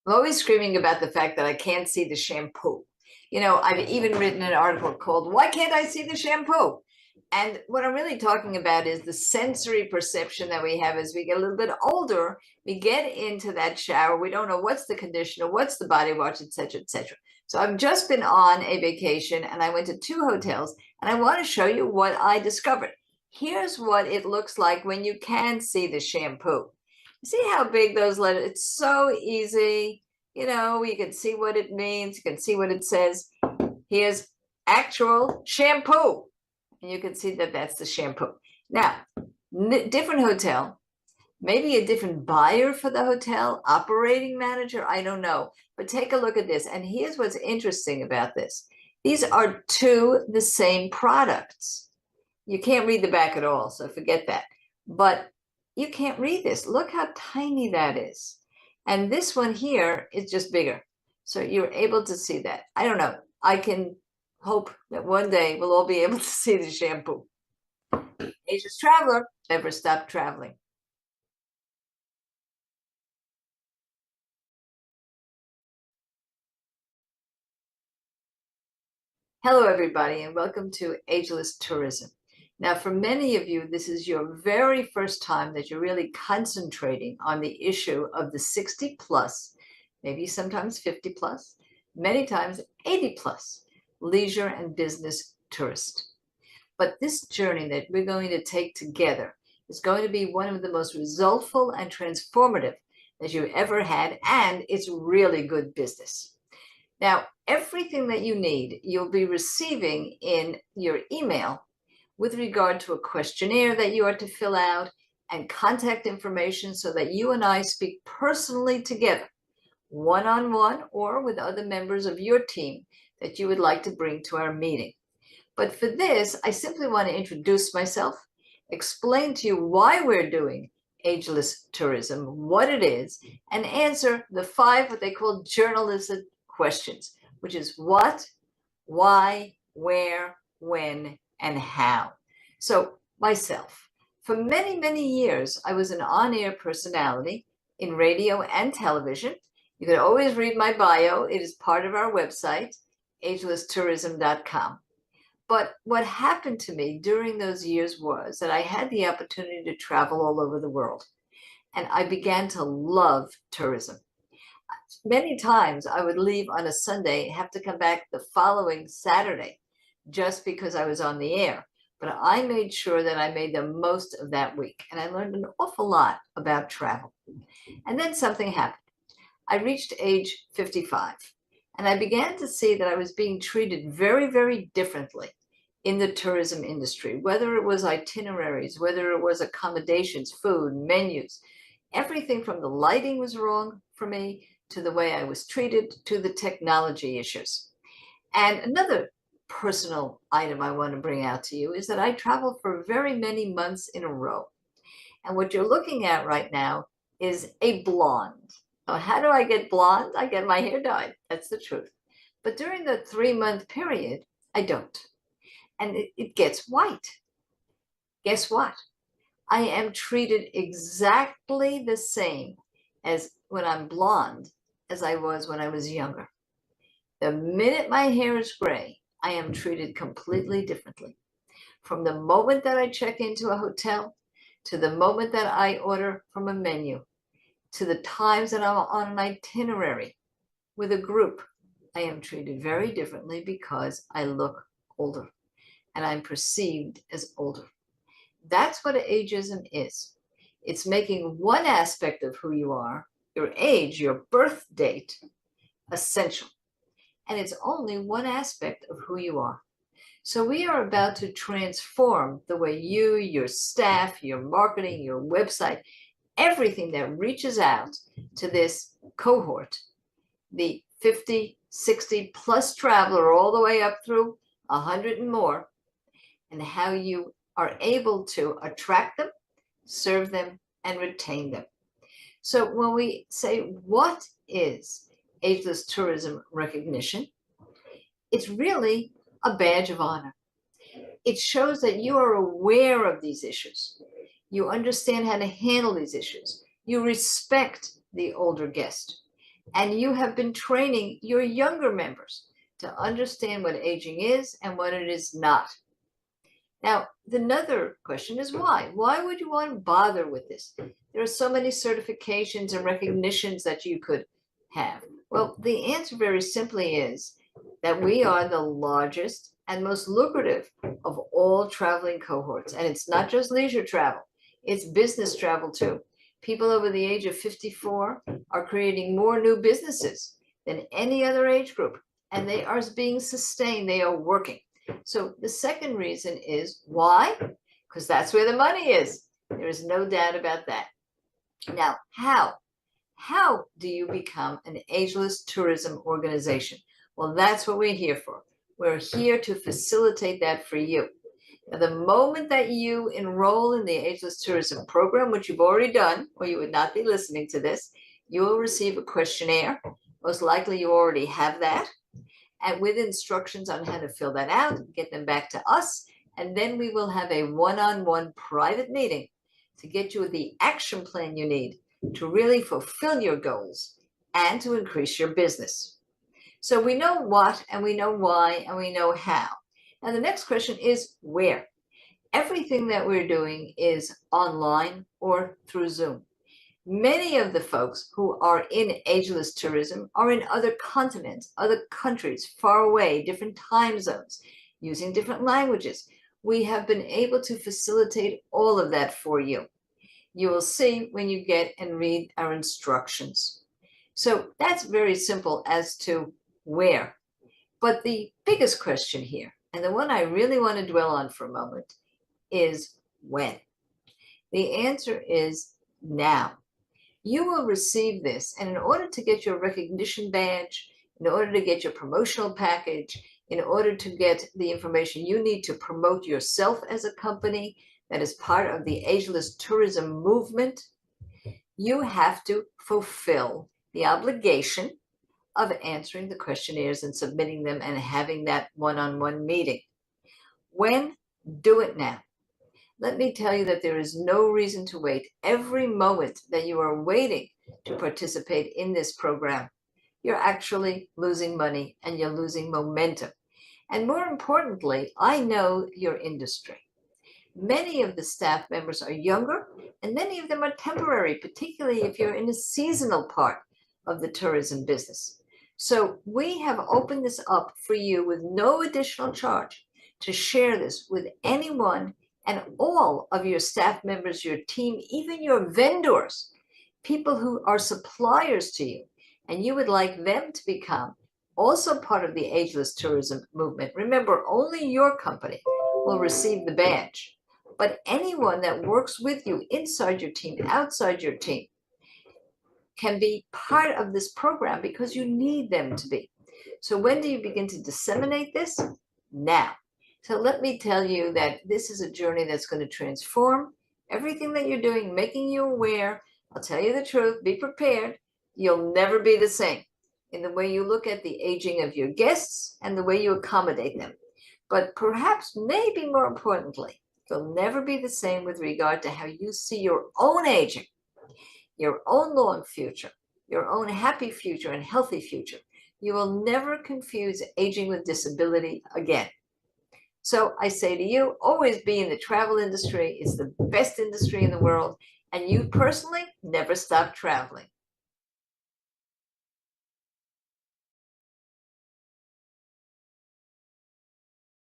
I'm always screaming about the fact that I can't see the shampoo. I've even written an article called "Why Can't I See the Shampoo?" And what I'm really talking about is the sensory perception that we have as we get a little bit older. We get into that shower. We don't know what's the conditioner, what's the body wash, et cetera, et cetera. So I've just been on a vacation and I went to 2 hotels and I want to show you what I discovered. Here's what it looks like when you can see the shampoo. See how big those letters, it's so easy. You can see what it means. You can see what it says. Here's actual shampoo. And you can see that that's the shampoo. Now, different hotel, maybe a different buyer for the hotel, operating manager, I don't know. But take a look at this. And here's what's interesting about this. These are the same products. You can't read the back at all, so forget that. But you can't read this. Look how tiny that is. And this one here is just bigger. So you're able to see that. I don't know. I can hope that one day we'll all be able to see the shampoo. Ageless traveler, never stop traveling. Hello, everybody, and welcome to Ageless Tourism. Now, for many of you, this is your very first time that you're really concentrating on the issue of the 60 plus, maybe sometimes 50 plus, many times 80 plus, leisure and business tourist. But this journey that we're going to take together is going to be one of the most resultful and transformative that you've ever had, and it's really good business. Now, everything that you need, you'll be receiving in your email with regard to a questionnaire that you are to fill out and contact information so that you and I speak personally together, one-on-one or with other members of your team that you would like to bring to our meeting. But for this, I simply want to introduce myself, explain to you why we're doing Ageless Tourism, what it is, and answer the 5 what they call journalistic questions, which is what, why, where, when, and how. So myself, for many, many years, I was an on-air personality in radio and television. You can always read my bio. It is part of our website, agelesstourism.com. But what happened to me during those years was that I had the opportunity to travel all over the world, and I began to love tourism. Many times I would leave on a Sunday, have to come back the following Saturday just because I was on the air. But I made sure that I made the most of that week, and I learned an awful lot about travel. And then something happened. I reached age 55, and I began to see that I was being treated very, very differently in the tourism industry, whether it was itineraries, whether it was accommodations, food, menus. Everything from the lighting was wrong for me, to the way I was treated, to the technology issues. And another personal item I want to bring out to you is that I traveled for very many months in a row. And what you're looking at right now is a blonde. Now, how do I get blonde? I get my hair dyed. That's the truth. But during the 3-month period, I don't. And it gets white. Guess what? I am treated exactly the same as when I'm blonde as I was when I was younger. The minute my hair is gray, I am treated completely differently. From the moment that I check into a hotel, to the moment that I order from a menu, to the times that I'm on an itinerary with a group, I am treated very differently because I look older and I'm perceived as older. That's what ageism is. It's making one aspect of who you are, your age, your birth date, essential. And it's only one aspect of who you are. So we are about to transform the way you, your staff, your marketing, your website, everything that reaches out to this cohort, the 50, 60 plus traveler all the way up through 100 and more, and how you are able to attract them, serve them, and retain them. So when we say, what is Ageless Tourism recognition? It's really a badge of honor. It shows that you are aware of these issues. You understand how to handle these issues. You respect the older guest. And you have been training your younger members to understand what aging is and what it is not. Now, another question is why? Why would you want to bother with this? There are so many certifications and recognitions that you could have. Well, the answer very simply is that we are the largest and most lucrative of all traveling cohorts. And it's not just leisure travel, it's business travel too. People over the age of 54 are creating more new businesses than any other age group, and they are being sustained, they are working. So the second reason is why? Because that's where the money is. There is no doubt about that. Now, how? How do you become an ageless tourism organization? Well, that's what we're here for. We're here to facilitate that for you. Now, the moment that you enroll in the Ageless Tourism program, which you've already done, or you would not be listening to this, you will receive a questionnaire. Most likely you already have that, and with instructions on how to fill that out, get them back to us, and then we will have a one-on-one private meeting to get you the action plan you need to really fulfill your goals and to increase your business. So we know what, and we know why, and we know how. Now the next question is where? Everything that we're doing is online or through Zoom. Many of the folks who are in ageless tourism are in other continents, other countries, far away, different time zones, using different languages. We have been able to facilitate all of that for you. You will see when you get and read our instructions. So that's very simple as to where. But the biggest question here, and the one I really want to dwell on for a moment, is when. The answer is now. You will receive this, and in order to get your recognition badge, in order to get your promotional package, in order to get the information you need to promote yourself as a company that is part of the Ageless Tourism movement, you have to fulfill the obligation of answering the questionnaires and submitting them and having that one-on-one meeting. When? Do it now. Let me tell you that there is no reason to wait. Every moment that you are waiting to participate in this program, you're actually losing money and you're losing momentum. And more importantly, I know your industry. Many of the staff members are younger, and many of them are temporary, particularly if you're in a seasonal part of the tourism business. So we have opened this up for you with no additional charge to share this with anyone and all of your staff members, your team, even your vendors, people who are suppliers to you, and you would like them to become also part of the ageless tourism movement. Remember, only your company will receive the badge, but anyone that works with you inside your team, outside your team, can be part of this program because you need them to be. So when do you begin to disseminate this? Now. So let me tell you that this is a journey that's going to transform everything that you're doing, making you aware. I'll tell you the truth, be prepared. You'll never be the same in the way you look at the aging of your guests and the way you accommodate them. But perhaps, maybe more importantly, you'll never be the same with regard to how you see your own aging, your own long future, your own happy future and healthy future. You will never confuse aging with disability again. So I say to you, always be in the travel industry. It's the best industry in the world. And you personally never stop traveling.